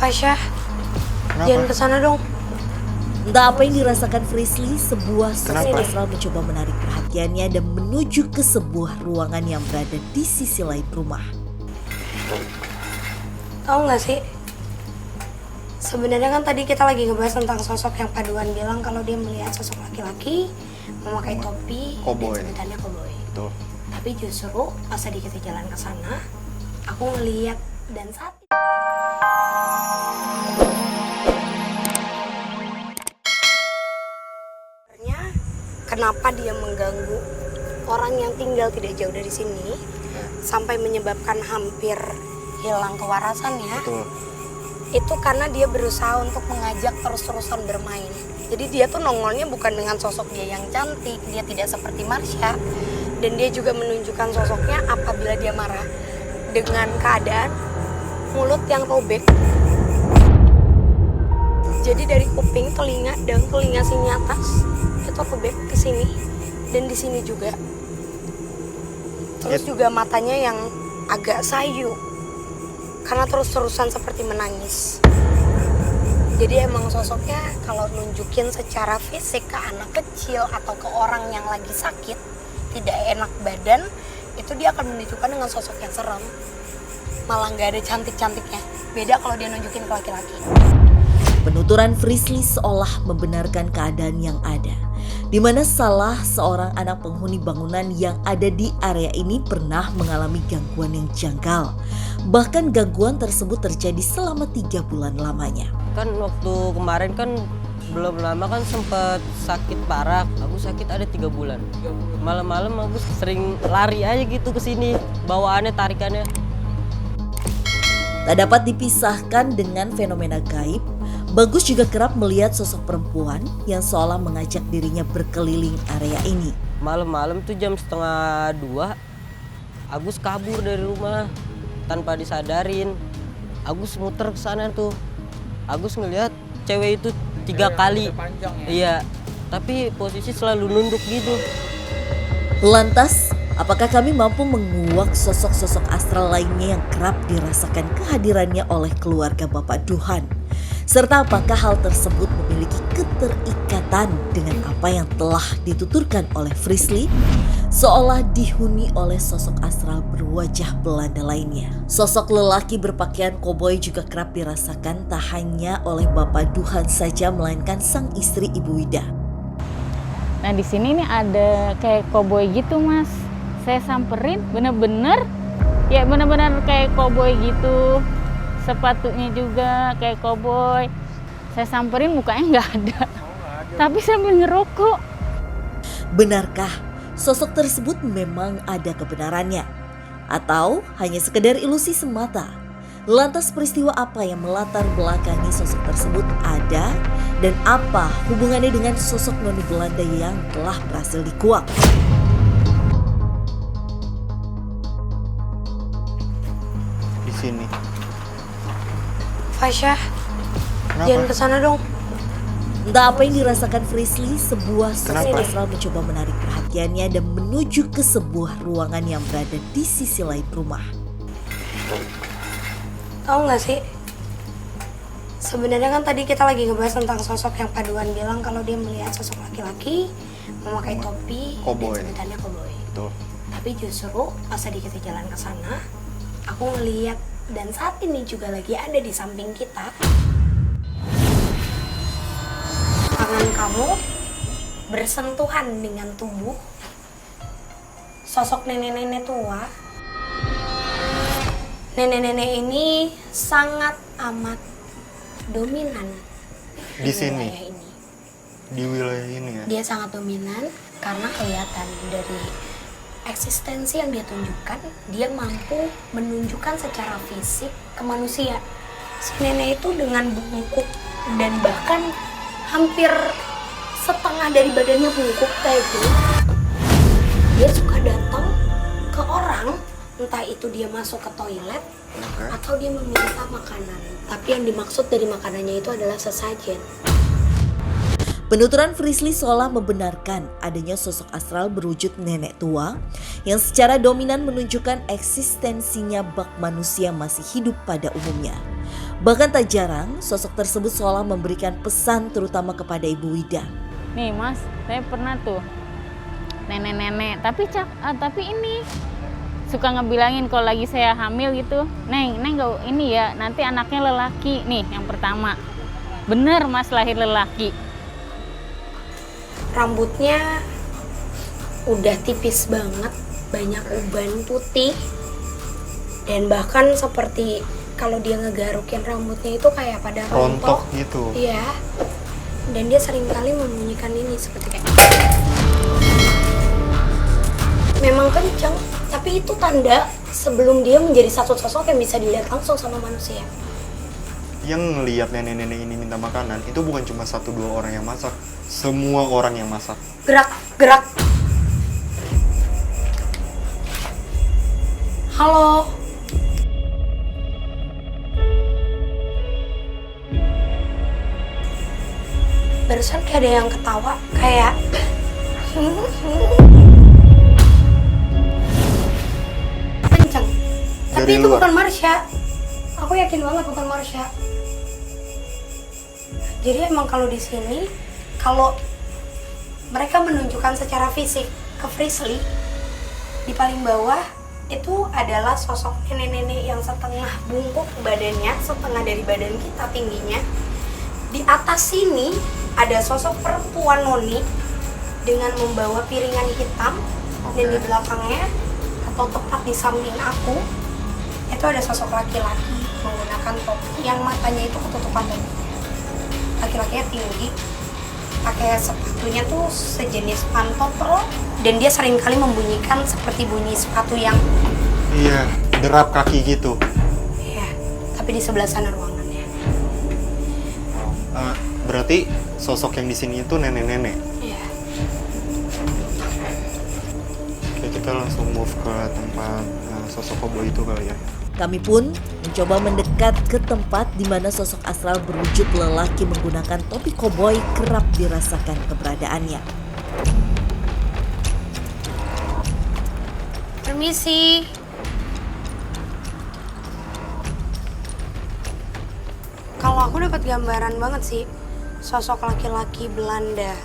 Fasya, jangan kesana dong. Entah apa yang dirasakan Frisly, sebuah sosok Kenapa? astral mencoba menarik perhatiannya dan menuju ke sebuah ruangan yang berada di sisi lain rumah. Tahu nggak sih? Sebenarnya kan tadi kita lagi ngebahas tentang sosok yang Paduan bilang kalau dia melihat sosok laki-laki memakai topi Cowboy. dan sebutannya cowboy. Betul. Tapi justru pas tadi kita jalan ke sana, aku ngeliat dan saat kenapa dia mengganggu orang yang tinggal tidak jauh dari sini sampai menyebabkan hampir hilang kewarasannya. Betul. Itu karena dia berusaha untuk mengajak terus-terusan bermain. Jadi dia tuh nongolnya bukan dengan sosok dia yang cantik, dia tidak seperti Marsha. Dan dia juga menunjukkan sosoknya apabila dia marah dengan keadaan mulut yang robek. Jadi dari kuping, telinga, dan telinga sini atas itu robek ke sini dan di sini juga. Terus juga matanya yang agak sayu karena terus-terusan seperti menangis. Jadi emang sosoknya kalau nunjukin secara fisik ke anak kecil atau ke orang yang lagi sakit, tidak enak badan, itu dia akan menunjukkan dengan sosok yang serem. Malah nggak ada cantik-cantiknya. Beda kalau dia nunjukin ke laki-laki. Penuturan Frisly seolah membenarkan keadaan yang ada, di mana salah seorang anak penghuni bangunan yang ada di area ini pernah mengalami gangguan yang janggal. Bahkan gangguan tersebut terjadi selama 3 bulan lamanya. Kan waktu kemarin kan belum lama kan sempat sakit parah. Aku sakit ada 3 bulan. Malam-malam aku sering lari aja gitu ke sini, bawaannya tarikannya. Tak dapat dipisahkan dengan fenomena gaib, Bagus juga kerap melihat sosok perempuan yang seolah mengajak dirinya berkeliling area ini. Malam-malam tuh jam 1:30, Agus kabur dari rumah tanpa disadarin. Agus muter ke sana tuh. Agus ngelihat cewek itu 3 kali. Iya, tapi posisi selalu nunduk gitu. Lantas, apakah kami mampu menguak sosok-sosok astral lainnya yang kerap dirasakan kehadirannya oleh keluarga Bapak Duhan? Serta apakah hal tersebut memiliki keterikatan dengan apa yang telah dituturkan oleh Frisly? Seolah dihuni oleh sosok astral berwajah Belanda lainnya. Sosok lelaki berpakaian koboi juga kerap dirasakan tak hanya oleh Bapak Duhan saja, melainkan sang istri Ibu Wida. Nah di sini nih ada kayak koboi gitu mas. Saya samperin bener-bener kayak koboi gitu. Sepatunya juga kayak koboi. Saya samperin mukanya nggak ada. Tapi sambil ngerokok. Benarkah sosok tersebut memang ada kebenarannya? Atau hanya sekedar ilusi semata? Lantas peristiwa apa yang melatar belakangi sosok tersebut ada? Dan apa hubungannya dengan sosok noni Belanda yang telah berhasil dikuak? Di sini. Fasya, Kenapa? jangan kesana dong. Entah apa yang dirasakan Frisly, sebuah sosok Kenapa? astral mencoba menarik perhatiannya dan menuju ke sebuah ruangan yang berada di sisi lain rumah. Tahu nggak sih? Sebenarnya kan tadi kita lagi ngebahas tentang sosok yang Paduan bilang kalau dia melihat sosok laki-laki memakai topi Cowboy. dan sebutannya cowboy. Betul. Tapi justru pas tadi kita jalan ke sana, aku ngeliat dan saat ini juga lagi ada di samping kita. Tangan kamu bersentuhan dengan tubuh sosok nenek-nenek tua. Nenek-nenek ini sangat amat dominan Di sini? wilayah ini. Di wilayah ini ya. Dia sangat dominan karena kelihatan dari eksistensi yang dia tunjukkan, dia mampu menunjukkan secara fisik ke manusia. Si nenek itu dengan bungkuk dan bahkan hampir setengah dari badannya bungkuk kayak gitu. Dia suka datang ke orang, entah itu dia masuk ke toilet atau dia meminta makanan. Tapi yang dimaksud dari makanannya itu adalah sesajen. Penuturan Frisly seolah membenarkan adanya sosok astral berwujud nenek tua yang secara dominan menunjukkan eksistensinya bak manusia masih hidup pada umumnya. Bahkan tak jarang sosok tersebut seolah memberikan pesan terutama kepada Ibu Wida. Nih mas, saya pernah tuh nenek-nenek, tapi ini suka ngebilangin kalau lagi saya hamil gitu, Neng gak ini ya, nanti anaknya lelaki nih yang pertama. Bener mas, lahir lelaki. Rambutnya udah tipis banget, banyak uban putih, dan bahkan seperti kalau dia ngegarukin rambutnya itu kayak pada Rontok rontok. gitu. Iya. Dan dia sering kali membunyikan ini seperti kayak memang kenceng, tapi itu tanda sebelum dia menjadi satu sosok yang bisa dilihat langsung sama manusia. Yang ngelihat nenek-nenek ini minta makanan itu bukan cuma 1-2 orang yang masak, semua orang yang masak. Gerak. Halo. Barusan kayak ada yang ketawa, kayak kenceng. Tapi Dari itu luar. bukan Marsha. Aku yakin banget bukan Marsha. Jadi emang kalau di sini, kalau mereka menunjukkan secara fisik ke Frisley, di paling bawah itu adalah sosok nenek-nenek yang setengah bungkuk badannya, setengah dari badan kita tingginya. Di atas sini ada sosok perempuan noni dengan membawa piringan hitam, dan di belakangnya atau tepat di samping aku itu ada sosok laki-laki menggunakan topi yang matanya itu ketutupan tadi. Laki-lakinya tinggi, pakai sepatunya tuh sejenis pantofel, dan dia sering kali membunyikan seperti bunyi sepatu yang Iya, derap kaki gitu. ya, tapi di sebelah sana ruangannya. Berarti sosok yang di sini itu nenek-nenek. Iya. Oke, kita langsung move ke tempat sosok koboi itu kali ya. Kami pun mencoba mendekat ke tempat di mana sosok astral berwujud lelaki menggunakan topi koboi kerap dirasakan keberadaannya. Permisi. Kalau aku dapat gambaran banget sih, sosok laki-laki Belanda.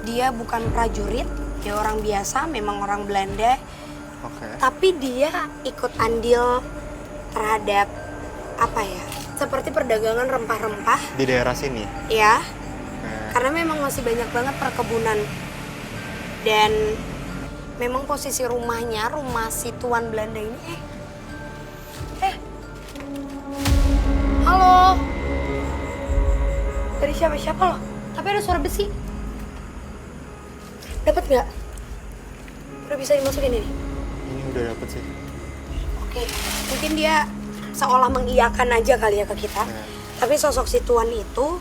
Dia bukan prajurit, dia orang biasa, memang orang Belanda, Oke. tapi dia ikut andil terhadap apa ya? Seperti perdagangan rempah-rempah, Di daerah sini. ya. Oke. Karena memang masih banyak banget perkebunan. Dan memang posisi rumahnya, rumah si tuan Belanda ini, halo. Dari siapa-siapa loh? Tapi ada suara besi. Dapat nggak? Udah bisa dimasukin ini? Ini udah dapet sih. Oke, mungkin dia seolah mengiyakan aja kali ya ke kita. Ya. Tapi sosok si tuan itu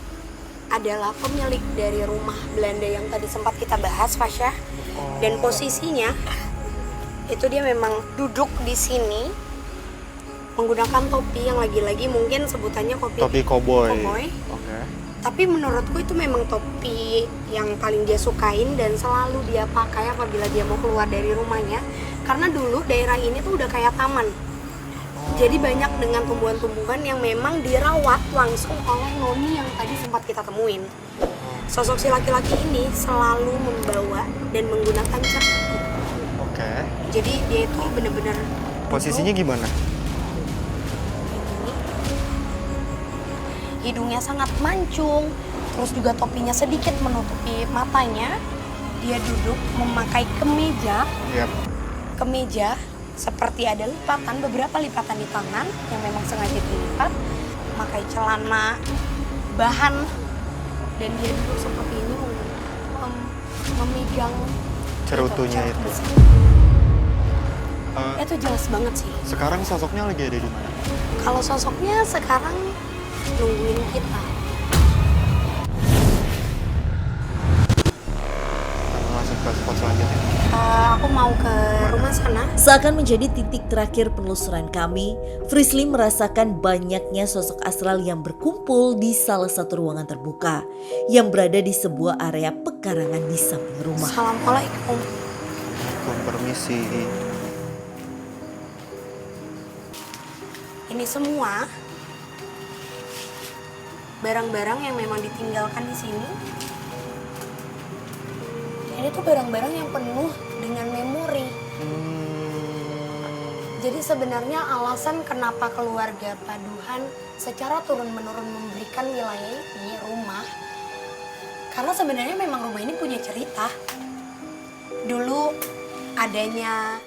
adalah pemilik dari rumah Belanda yang tadi sempat kita bahas, Fasya. Dan posisinya itu dia memang duduk di sini menggunakan topi yang lagi-lagi mungkin sebutannya Topi koboi. Koboi. Oke. Tapi menurutku itu memang topi yang paling dia sukain dan selalu dia pakai apabila dia mau keluar dari rumahnya. Karena dulu daerah ini tuh udah kayak taman. Jadi banyak dengan tumbuhan-tumbuhan yang memang dirawat langsung oleh noni yang tadi sempat kita temuin. Sosok si laki-laki ini selalu membawa dan menggunakan cermin. Oke. Jadi dia itu bener-bener Posisinya gimana? hidungnya sangat mancung, terus juga topinya sedikit menutupi matanya. Dia duduk memakai kemeja Yap. seperti ada lipatan, beberapa lipatan di tangan yang memang sengaja dilipat, memakai celana bahan, dan dia duduk seperti ini memegang Cerutunya itu. besi. Eh, Itu jelas banget sih. Sekarang sosoknya lagi ada di mana? Kalau sosoknya sekarang nungguin kita. Langsung ke spot selanjutnya. Aku mau ke rumah sana. Seakan menjadi titik terakhir penelusuran kami, Frisley merasakan banyaknya sosok astral yang berkumpul di salah satu ruangan terbuka yang berada di sebuah area pekarangan di samping rumah. Assalamualaikum. Permisi. Ini semua barang-barang yang memang ditinggalkan di sini. Ini tuh barang-barang yang penuh dengan memori. Jadi sebenarnya alasan kenapa keluarga Paduhan secara turun-menurun memberikan wilayah ini, rumah, karena sebenarnya memang rumah ini punya cerita. Dulu adanya